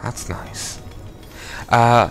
That's nice. A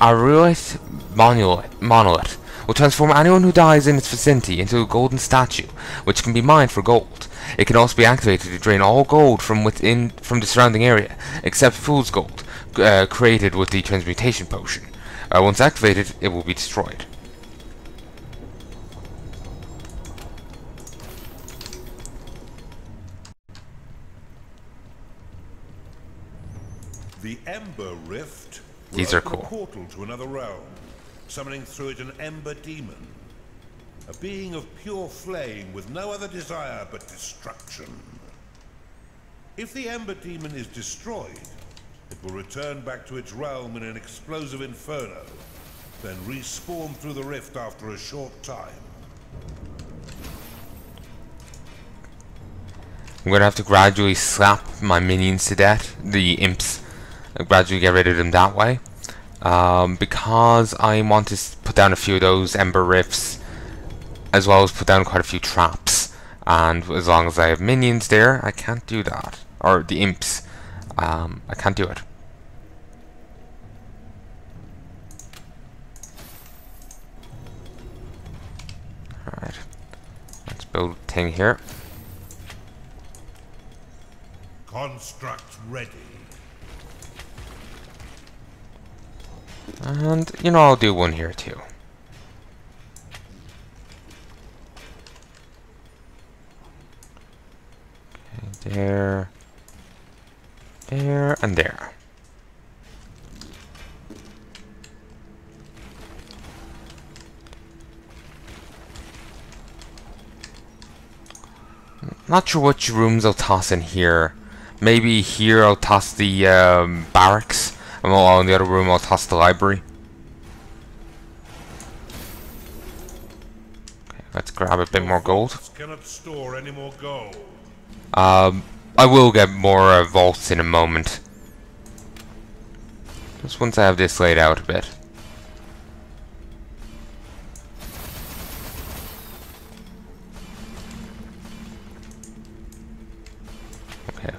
Aruit monolith will transform anyone who dies in its vicinity into a golden statue, which can be mined for gold. It can also be activated to drain all gold from the surrounding area, except fool's gold, created with the transmutation potion. Once activated, it will be destroyed. The Ember Rift. These are cool. A portal to another realm, summoning through it an Ember Demon, a being of pure flame with no other desire but destruction. If the Ember Demon is destroyed, it will return back to its realm in an explosive inferno, then respawn through the rift after a short time. I'm gonna have to gradually slap my minions to death, the imps. I'll gradually get rid of them that way. Because I want to put down a few of those Ember Rifts, as well as put down quite a few traps. And as long as I have minions there, I can't do that. Or the imps. I can't do it. Alright. Let's build a thing here. Construct ready. And, you know, I'll do one here too. Okay, there. There, and there. Not sure which rooms I'll toss in here. Maybe here I'll toss the barracks, and in the other room I'll toss the library. Okay, let's grab a bit more gold. Cannot store any more gold. I will get more vaults in a moment. Just once I have this laid out a bit. Okay,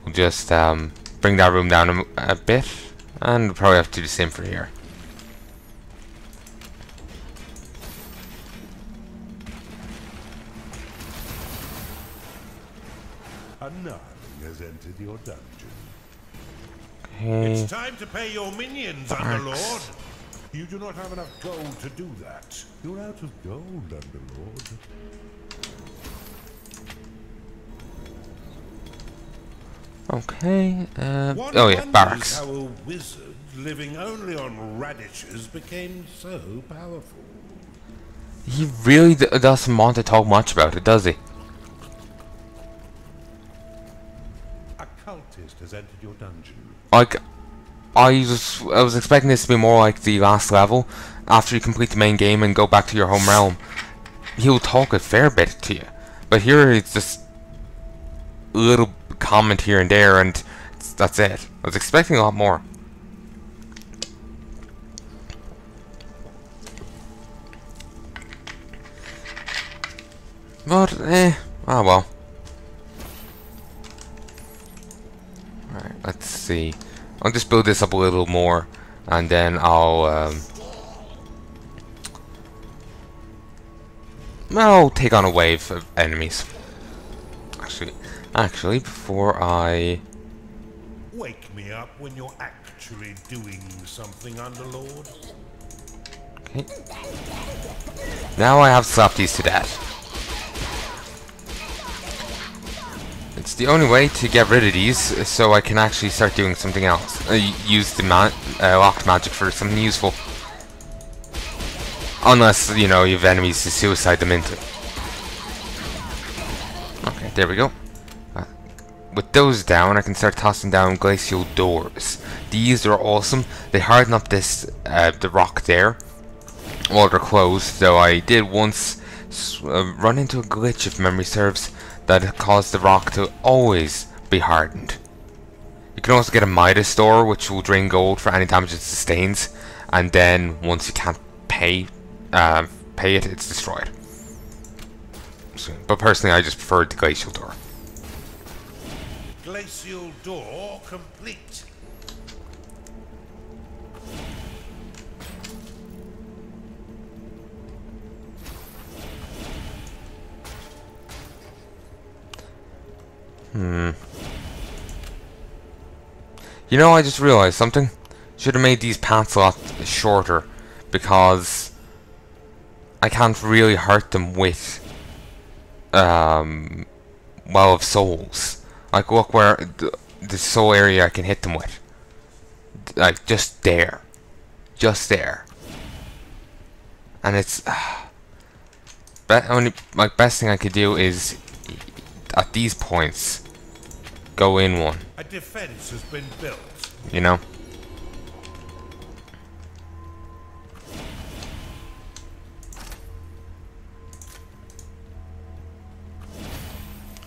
we'll just bring that room down a bit, and we'll probably have to do the same for here. A nun has entered your dungeon. Okay. It's time to pay your minions, Underlord. You do not have enough gold to do that. You're out of gold, Underlord. Okay. Oh yeah, barracks. How a wizard living only on radishes became so powerful. He really doesn't want to talk much about it, does he? A cultist has entered your dungeon. Like, I was expecting this to be more like the last level. After you complete the main game and go back to your home realm, he'll talk a fair bit to you. But here it's just a little comment here and there, and that's it. I was expecting a lot more. But, oh well. Alright, let's see. I'll just build this up a little more, and then I'll take on a wave of enemies. Actually, before I... Wake me up when you're actually doing something, Underlord. Okay. Now I have slapped these to death. It's the only way to get rid of these, so I can actually start doing something else. Use the locked magic for something useful. Unless, you know, you have enemies to suicide them into. Okay, there we go. With those down, I can start tossing down glacial doors. These are awesome. They harden up this, the rock there, while they're closed. Though I did once run into a glitch, if memory serves, that caused the rock to always be hardened. You can also get a Midas door, which will drain gold for any damage it sustains, and then once you can't pay it, it's destroyed. So, but personally, I just preferred the glacial door. Glacial door complete. You know, I just realized something. Should have made these paths a lot shorter, because I can't really hurt them with Well of Souls. Like, look where the soul area I can hit them with. Like, just there. Just there. And it's best thing I could do is at these points go in one. A defense has been built. You know?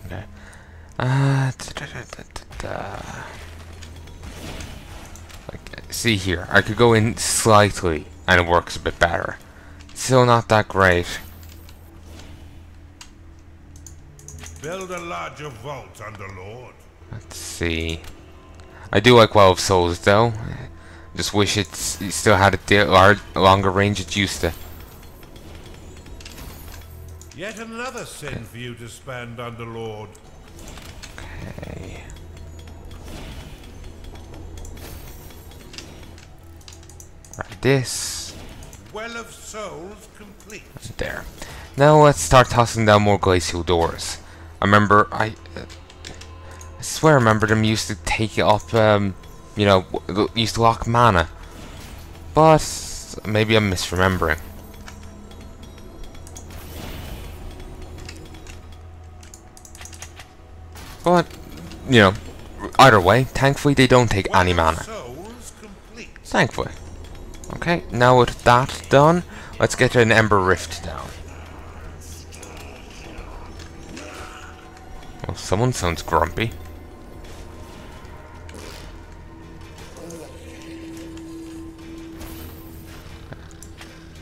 Okay. See here, I could go in slightly and it works a bit better. Still not that great. Build a larger vault, Underlord. Let's see. I do like Well of Souls though. Just wish it still had a longer range it used to. Yet another sin for you to spend, Underlord. Okay. Right, this. Well of Souls complete. There. Now let's start tossing down more glacial doors. I remember I swear I remember them used to take up you know, used to lock mana. But maybe I'm misremembering. But you know, either way, thankfully they don't take any mana. Thankfully. Okay, now with that done, let's get an Ember Rift down. Well, someone sounds grumpy.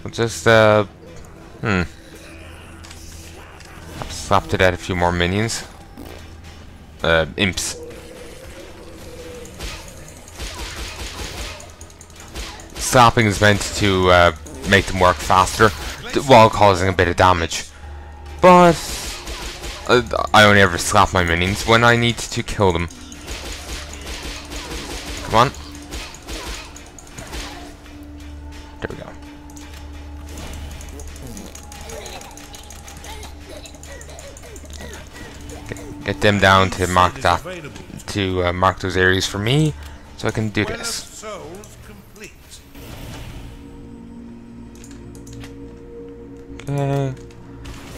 We'll just, slap to death a few more minions. Imps. Slapping is meant to, make them work faster, while causing a bit of damage. But I only ever slap my minions when I need to kill them. Come on. There we go. Get them down to mark that, to mark those areas for me, so I can do this. Okay.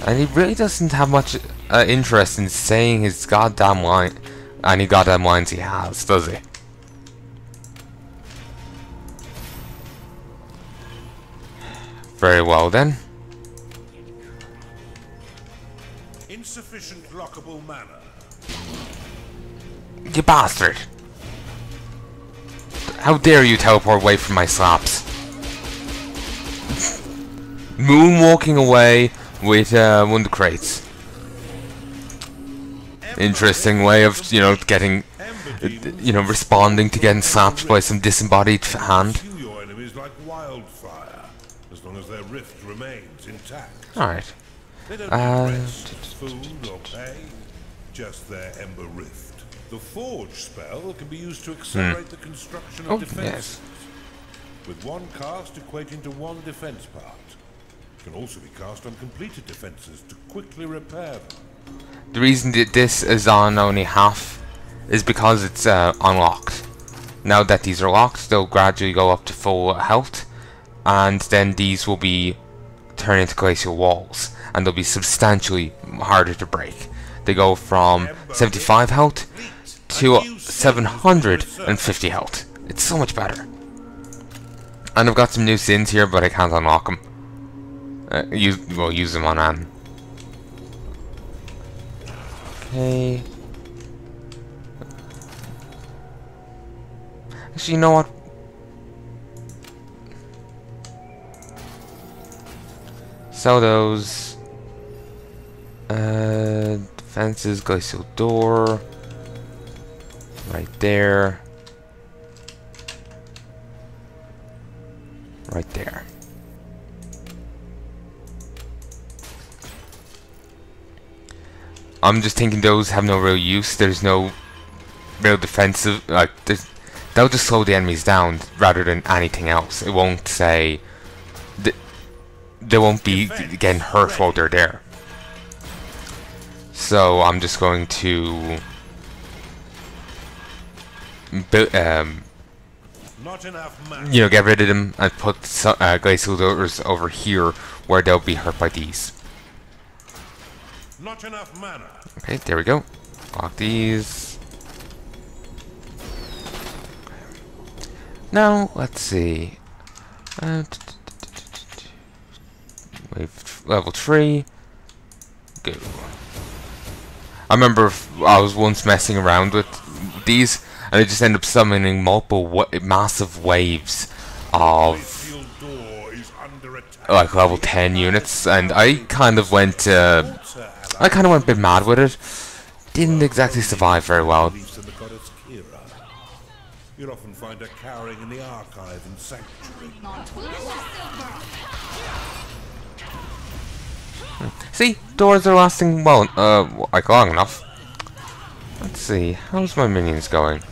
And he really doesn't have much interest in saying his goddamn line, any goddamn lines he has, does he? Very well then. Insufficient lockable mana. You bastard! How dare you teleport away from my slaps? Moonwalking away with one of the crates. Interesting way of, you know, getting, you know, responding to getting slapped by some disembodied hand. Your enemies like wildfire, as long as their rift remains intact. Alright. They don't need rest, food or pay, just their Ember Rift. The Forge spell can be used to accelerate the construction of defenses, with one cast equating to one defense part. It can also be cast on completed defenses to quickly repair them. The reason that this is on only half is because it's unlocked. Now that these are locked, they'll gradually go up to full health, and then these will be turned into glacial walls, and they'll be substantially harder to break. They go from 75 health to 750 health. It's so much better. And I've got some new sins here, but I can't unlock them. We'll use them on Anne. Okay. Actually, you know what? Sell those. Defenses, glacial door. Right there. Right there. I'm just thinking those have no real use. There's no real defensive, like, they'll just slow the enemies down rather than anything else. It won't say, they won't be getting hurt while they're there. So I'm just going to you know, get rid of them and put glacial doors over here where they'll be hurt by these. Not enough mana. Okay, there we go. Lock these. Now, let's see. Wave level 3. Go. I remember I was once messing around with these, and I just ended up summoning multiple massive waves of like level 10 units, and I kind of went a bit mad with it. Didn't exactly survive very well. You'll often find her cowering in the archive and sanctuary. See, doors are lasting well, like long enough. Let's see, how's my minions going?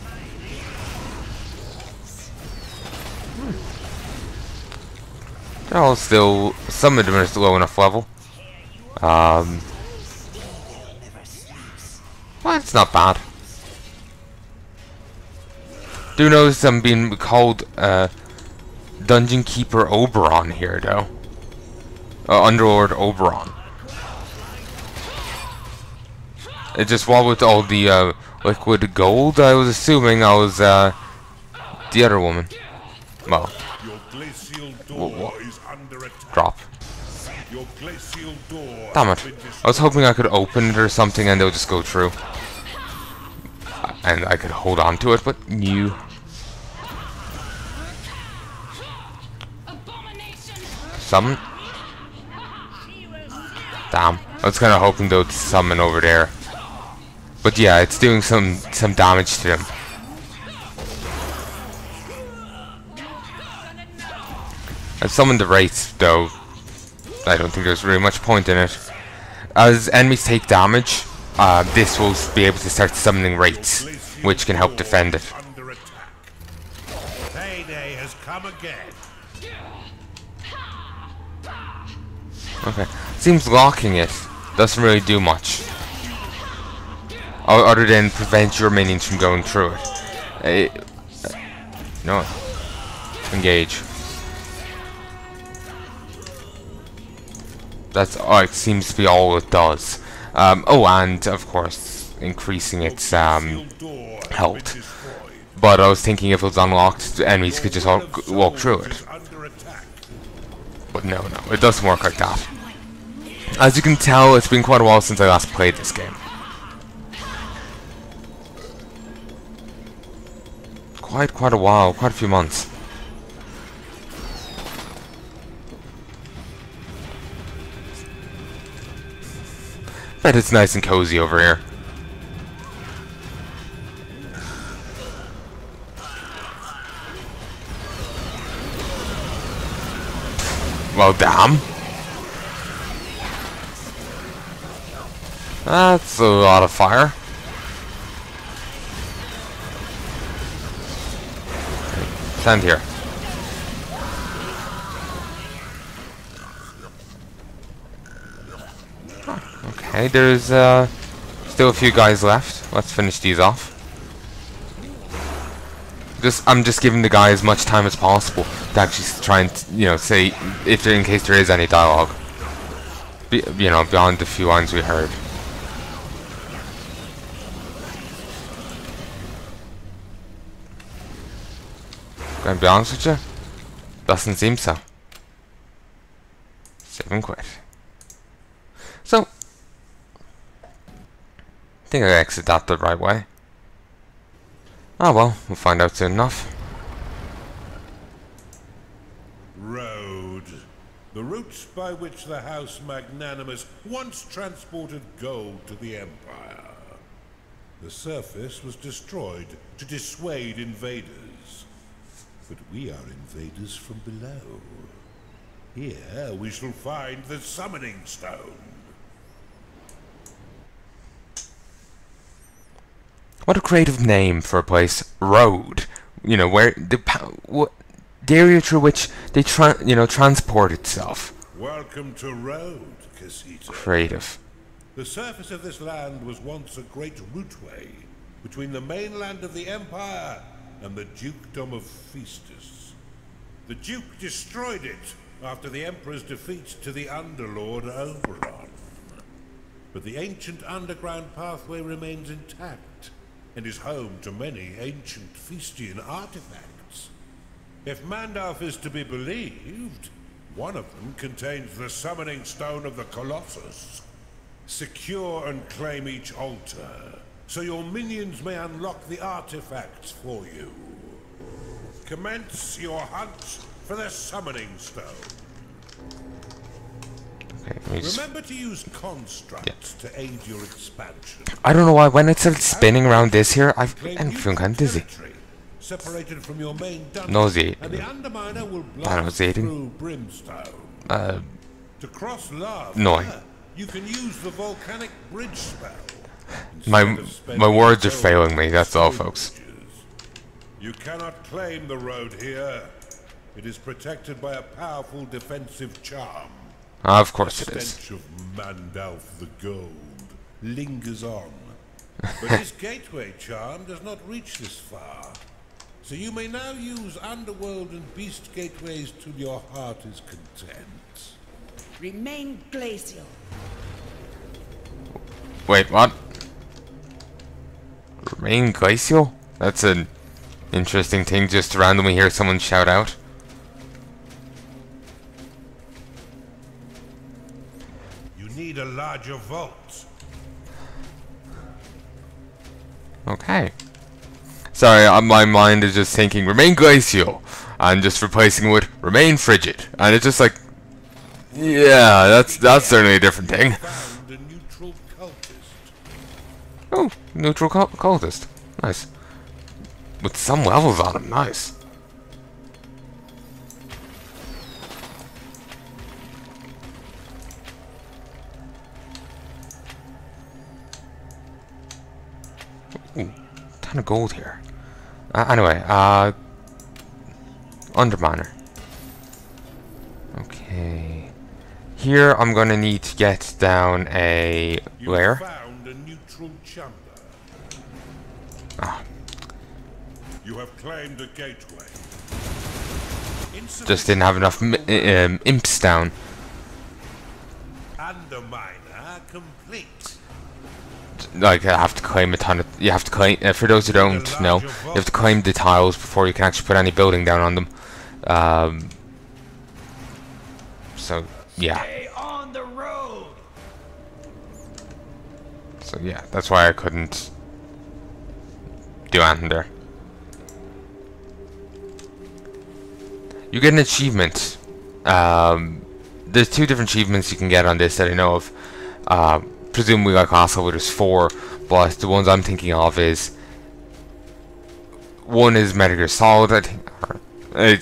They're all still, some of them are still low enough level. Well, it's not bad. Do notice I'm being called Dungeon Keeper Oberon here, though. Underlord Oberon. It just, while with all the liquid gold, I was assuming I was the other woman. Well, drop. Damn it! I was hoping I could open it or something, and they'll just go through, and I could hold on to it, but you. Summon. Damn. I was kind of hoping they'd summon over there. But yeah, it's doing some damage to them. I've summoned the Wraith, though. I don't think there's really much point in it. As enemies take damage, this will be able to start summoning Wraiths, which can help defend it. Payday has come again. Okay. Seems locking it doesn't really do much. Other than prevent your minions from going through it. No. Engage. That's it seems to be all it does. Oh, and of course, increasing its health. But I was thinking if it was unlocked, the enemies could just walk through it. But no, it doesn't work like that. As you can tell, it's been quite a while since I last played this game. Quite a while, quite a few months. Bet it's nice and cozy over here. Well, damn. That's a lot of fire. Stand here. Okay, there's still a few guys left. Let's finish these off. I'm just giving the guy as much time as possible to actually try and, you know, say if there, in case there is any dialogue. You know, beyond the few lines we heard. Gonna be honest with you, doesn't seem so. Save and quit. So, I think I exited that the right way. Oh well, we'll find out soon enough. Road. The routes by which the House Magnanimous once transported gold to the Empire. The surface was destroyed to dissuade invaders. But we are invaders from below. Here we shall find the summoning stone. What a creative name for a place. Road. You know, where the area through which they transport itself. Welcome to Road, Casita. Creative. The surface of this land was once a great routeway between the mainland of the Empire and the Dukedom of Festus. The Duke destroyed it after the Emperor's defeat to the Underlord Oberon. But the ancient underground pathway remains intact and is home to many ancient Festian artifacts. If Mandalf is to be believed, one of them contains the summoning stone of the Colossus. Secure and claim each altar, so your minions may unlock the artifacts for you. Commence your hunt for the summoning stone. Okay, Remember to use constructs to aid your expansion. I don't know why when it started spinning around this here, I'm feeling kind of dizzy. Separated from your main dungeon, Nauseating. and the Underminer will blast through brimstone. To cross lava, annoying. you can use the volcanic bridge spell. My words are failing me, that's all, folks. You cannot claim the road here. It is protected by a powerful defensive charm. Of course it is. The stench of Mandalf the Gold lingers on. But his gateway charm does not reach this far. So you may now use underworld and beast gateways till your heart is content. Remain glacial. Wait, what? Remain glacial? That's an interesting thing just to randomly hear someone shout out. You need a larger vault. Okay. Sorry, my mind is just thinking remain glacial and just replacing it with remain frigid. And it's just like, yeah, that's certainly a different thing. Found a neutral cultist. Oh, neutral cultist. Nice. With some levels on him, nice. Ooh, ton of gold here. Anyway, Underminer. Okay. Here I'm gonna need to get down a layer. Found a neutral chamber. Ah. You have claimed a gateway. Just didn't have enough imps down. Underminer complete. Like, I have to claim a ton of... You have to claim... for those who don't know, you have to claim the tiles before you can actually put any building down on them. So, yeah. Stay on the road. So, yeah, that's why I couldn't do anything there. You get an achievement. There's two different achievements you can get on this that I know of. Presumably, like last level, there's 4, but the ones I'm thinking of is one is Metal Gear Solid, I think,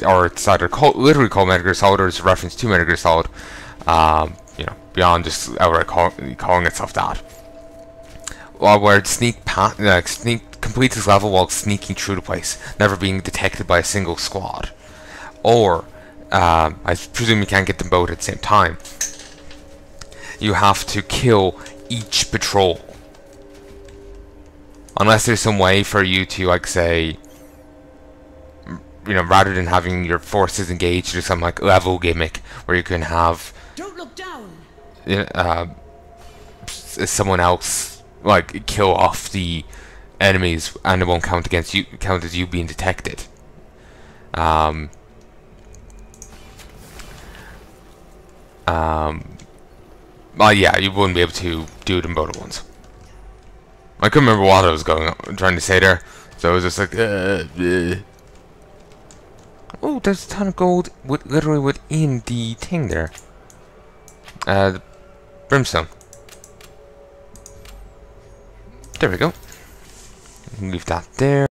or it's either literally called Metal Gear Solid or it's a reference to Metal Gear Solid. You know, beyond just outright calling itself that. Where it completes this level while sneaking through the place, never being detected by a single squad. Or, I presume you can't get them both at the same time. You have to kill each patrol. Unless there's some way for you to, like, say, you know, rather than having your forces engaged, there's some, like, level gimmick where you can have... Don't look down. Someone else, like, kill off the enemies and it won't count against you, count as you being detected. Well, yeah, you wouldn't be able to do them both at once. I couldn't remember what I was trying to say there, so I was just like, oh, there's a ton of gold literally within the thing there. The brimstone. There we go. Leave that there.